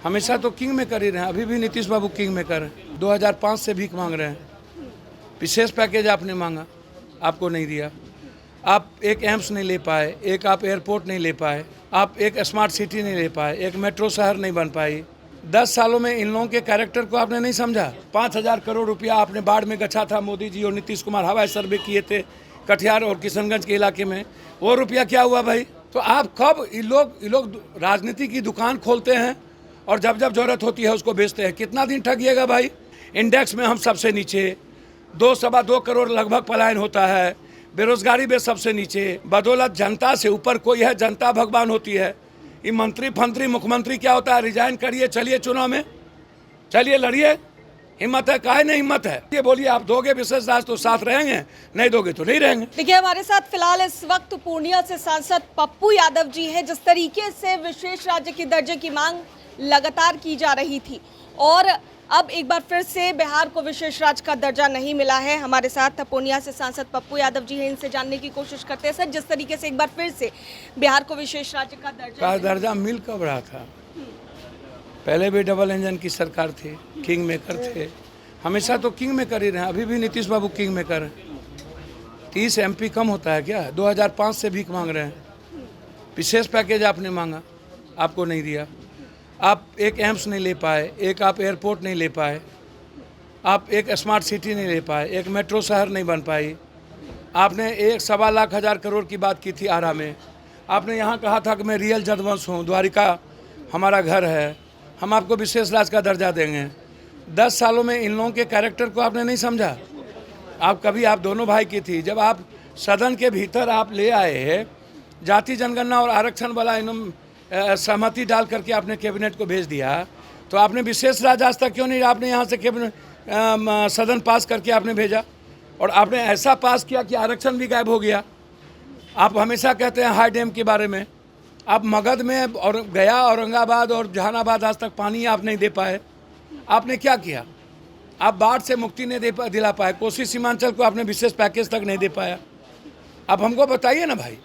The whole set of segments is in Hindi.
हमेशा तो किंग मेकर ही रहे हैं, अभी भी नीतीश बाबू किंग मेकर हैं। 2005 से भीख मांग रहे हैं। विशेष पैकेज आपने मांगा, आपको नहीं दिया। आप एक एम्स नहीं ले पाए, एक आप एयरपोर्ट नहीं ले पाए, आप एक स्मार्ट सिटी नहीं ले पाए, एक मेट्रो शहर नहीं बन पाई। 10 सालों में इन लोगों के कैरेक्टर को आपने नहीं समझा। 5,000 करोड़ रुपया आपने बाढ़ में गछा था, मोदी जी और नीतीश कुमार हवाई सर्वे किए थे कटिहार और किशनगंज के इलाके में। वो रुपया क्या हुआ भाई? तो आप कब ये लोग राजनीति की दुकान खोलते हैं और जब जब जरूरत होती है उसको बेचते हैं। कितना दिन ठगिएगा भाई? इंडेक्स में हम सबसे नीचे, 2-2.25 करोड़ लगभग पलायन होता है, बेरोजगारी में सबसे नीचे। बदौलत जनता से ऊपर कोई है, जनता भगवान होती है। ये मंत्री फंत्री मुख्यमंत्री क्या होता है? रिजाइन करिए, चलिए चुनाव में, चलिए लड़िए। हिम्मत है? काहे नहीं हिम्मत है? ये बोलिए आप दोगे विशेष राज तो साथ रहेंगे, नहीं दोगे तो नहीं रहेंगे। देखिए हमारे साथ फिलहाल इस वक्त पूर्णिया से सांसद पप्पू यादव जी हैं। जिस तरीके से विशेष राज्य के दर्जे की मांग लगातार की जा रही थी और अब एक बार फिर से बिहार को विशेष राज्य का दर्जा नहीं मिला है। हमारे साथ पूर्णिया से सांसद पप्पू यादव जी हैं, इनसे जानने की कोशिश करते हैं। सर, जिस तरीके से एक बार फिर से बिहार को विशेष राज्य का दर्जा मिल कब रहा था? पहले भी डबल इंजन की सरकार थी, किंग मेकर थे। हमेशा तो किंग मेकर ही रहे हैं, अभी भी नीतीश बाबू किंग मेकर हैं। 30 MP कम होता है क्या? 2005 से भीख मांग रहे हैं। विशेष पैकेज आपने मांगा, आपको नहीं दिया। आप एक एम्स नहीं ले पाए, एक आप एयरपोर्ट नहीं ले पाए, आप एक स्मार्ट सिटी नहीं ले पाए, एक मेट्रो शहर नहीं बन पाई। आपने 1-1.25 लाख करोड़ की बात की थी आरा में। आपने यहाँ कहा था कि मैं रियल जदवंश हूँ, द्वारिका हमारा घर है, हम आपको विशेष राज्य का दर्जा देंगे। 10 सालों में इन लोगों के कैरेक्टर को आपने नहीं समझा। आप दोनों भाई की थी, जब आप सदन के भीतर आप ले आए हैं जाति जनगणना और आरक्षण वाला सहमति डाल करके आपने कैबिनेट को भेज दिया, तो आपने विशेष राज्य आज तक क्यों नहीं? आपने यहाँ से कैबिनेट सदन पास करके आपने भेजा और आपने ऐसा पास किया कि आरक्षण भी गायब हो गया। आप हमेशा कहते हैं हाई डैम के बारे में, आप मगध में और गया, औरंगाबाद और जहानाबाद आज तक पानी आप नहीं दे पाए। आपने क्या किया? आप बाढ़ से मुक्ति नहीं दिला पाए। कोसी सीमांचल को आपने विशेष पैकेज तक नहीं दे पाया। आप हमको बताइए ना भाई,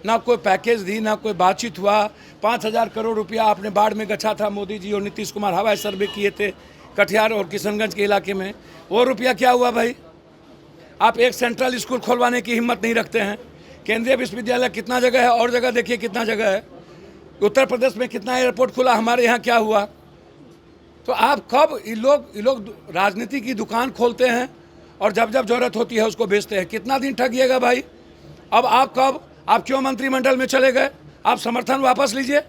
ना कोई पैकेज दी, ना कोई बातचीत हुआ। 5,000 करोड़ रुपया आपने बाढ़ में गछा था, मोदी जी और नीतीश कुमार हवाई सर्वे किए थे कटिहार और किशनगंज के इलाके में। वो रुपया क्या हुआ भाई? आप एक सेंट्रल स्कूल खोलवाने की हिम्मत नहीं रखते हैं। केंद्रीय विश्वविद्यालय कितना जगह है, और जगह देखिए कितना जगह है। उत्तर प्रदेश में कितना एयरपोर्ट खुला, हमारे यहाँ क्या हुआ? तो आप कब ये लोग राजनीति की दुकान खोलते हैं और जब जब जरूरत होती है उसको बेचते हैं। कितना दिन ठगिएगा भाई? अब आप क्यों मंत्रिमंडल में चले गए? आप समर्थन वापस लीजिए।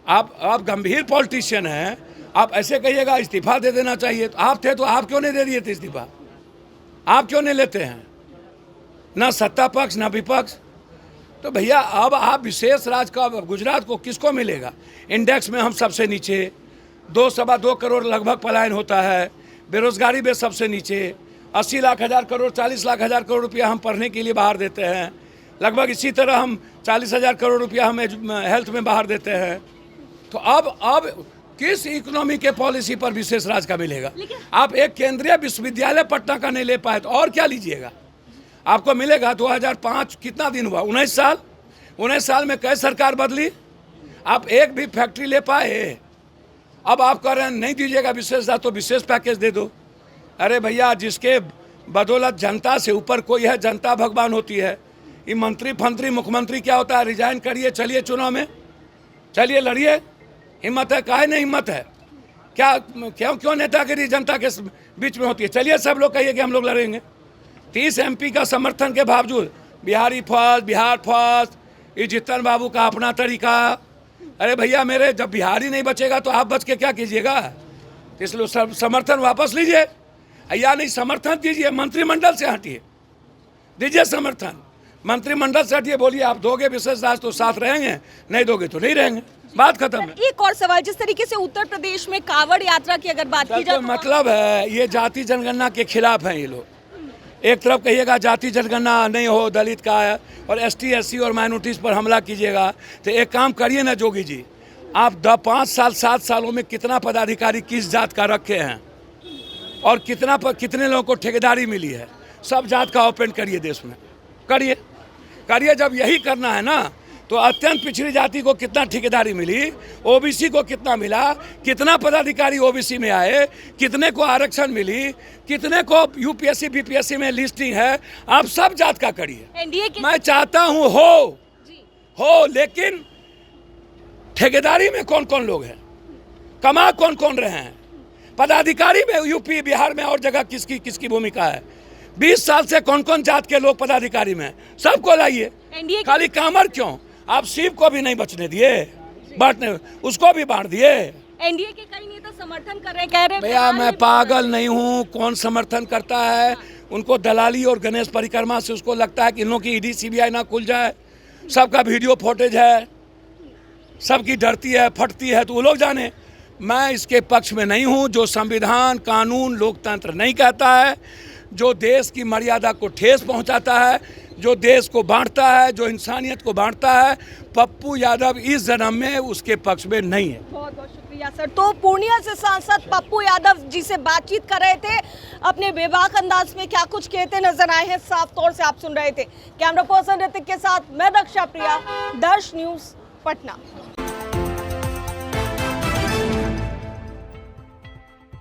आप गंभीर पॉलिटिशियन हैं, आप ऐसे कहिएगा इस्तीफा दे देना चाहिए। तो आप थे तो आप क्यों नहीं दे दिए थे इस्तीफा? आप क्यों नहीं लेते हैं? ना सत्ता पक्ष ना विपक्ष। तो भैया अब आप विशेष राज्य का गुजरात को किसको मिलेगा? इंडेक्स में हम सबसे नीचे, 2-2.25 करोड़ लगभग पलायन होता है, बेरोजगारी में सबसे नीचे। 80 लाख करोड़ 40 लाख करोड़ रुपया हम पढ़ने के लिए बाहर देते हैं। लगभग इसी तरह हम 40,000 करोड़ रुपया हम हेल्थ में बाहर देते हैं। तो अब किस इकोनॉमी के पॉलिसी पर विशेष राज्य का मिलेगा? आप एक केंद्रीय विश्वविद्यालय पटना का नहीं ले पाए तो और क्या लीजिएगा? आपको मिलेगा 2005 कितना दिन हुआ? 19 साल। 19 साल में कई सरकार बदली, आप एक भी फैक्ट्री ले पाए? अब आप कह रहे हैं नहीं दीजिएगा विशेष राज्य तो विशेष पैकेज दे दो। अरे भैया, जिसके बदौलत जनता से ऊपर कोई है, जनता भगवान होती है। ये मंत्री फंत्री मुख्यमंत्री क्या होता है? रिजाइन करिए, चलिए चुनाव में, चलिए लड़िए। हिम्मत है? काहे नहीं हिम्मत है? क्यों नेतागिरी जनता के बीच में होती है? चलिए सब लोग कहिए कि हम लोग लड़ेंगे। 30 MP का समर्थन के बावजूद बिहार फर्स्ट, ये जितन बाबू का अपना तरीका। अरे भैया मेरे, जब बिहारी नहीं बचेगा तो आप बच के क्या कीजिएगा? इसलिए समर्थन वापस लीजिए या नहीं समर्थन दीजिए, मंत्रिमंडल से हटिए, दीजिए समर्थन। मंत्रिमंडल से हटिए, बोलिए आप दोगे विशेष राज्य तो साथ रहेंगे, नहीं दोगे तो नहीं रहेंगे। बात खत्म है। एक और सवाल, जिस तरीके से उत्तर प्रदेश में कांवड़ यात्रा की अगर बात की जाए, मतलब है ये जाति जनगणना के खिलाफ हैं ये लोग। एक तरफ कहिएगा जाति जनगणना नहीं हो, दलित का है, और ST SC और माइनॉरिटीज़ पर हमला कीजिएगा। तो एक काम करिए ना जोगी जी, आप 5 साल 7 सालों में कितना पदाधिकारी किस जात का रखे हैं और कितने लोगों को ठेकेदारी मिली है, सब जात का ओपन करिए देश में, करिए। जब यही करना है ना, तो अत्यंत पिछड़ी जाति को कितना ठेकेदारी मिली, ओबीसी को कितना मिला, कितना पदाधिकारी ओबीसी में आए, कितने को आरक्षण मिली, कितने को यूपीएससी बीपीएससी में लिस्टिंग है, आप सब जात का करिए। एनडीए के मैं चाहता हूँ हो, लेकिन ठेकेदारी में कौन कौन लोग हैं, कमा कौन कौन रहे हैं, पदाधिकारी में यूपी बिहार में और जगह किसकी किसकी भूमिका है, 20 साल से कौन कौन जात के लोग पदाधिकारी में, सबको लाइए। एनडीए खाली कामर क्यों, आप शिव को भी नहीं बचने दिए, बांटने उसको भी बांट दिए। एनडीए के कई नेता समर्थन कर रहे, कह रहे भैया मैं पागल नहीं हूँ, कौन समर्थन करता है, उनको दलाली और गणेश परिक्रमा से उसको लगता है कि इन लोगों की ईडी सीबीआई ना खुल जाए, सबका वीडियो फुटेज है, सबकी डरती है फटती है, तो वो लोग जाने। मैं इसके पक्ष में नहीं हूँ। जो संविधान कानून लोकतंत्र नहीं कहता है, जो देश की मर्यादा को ठेस पहुंचाता है, जो देश को बांटता है, जो इंसानियत को बांटता है, पप्पू यादव इस जन्म में उसके पक्ष में नहीं है। बहुत बहुत शुक्रिया सर। तो पूर्णिया से सांसद पप्पू यादव जी से बातचीत कर रहे थे, अपने बेबाक अंदाज में क्या कुछ कहते नजर आए हैं, साफ तौर से आप सुन रहे थे। कैमरा पर्सन ऋतिक के साथ मैं दक्षा प्रिया, दर्श न्यूज पटना।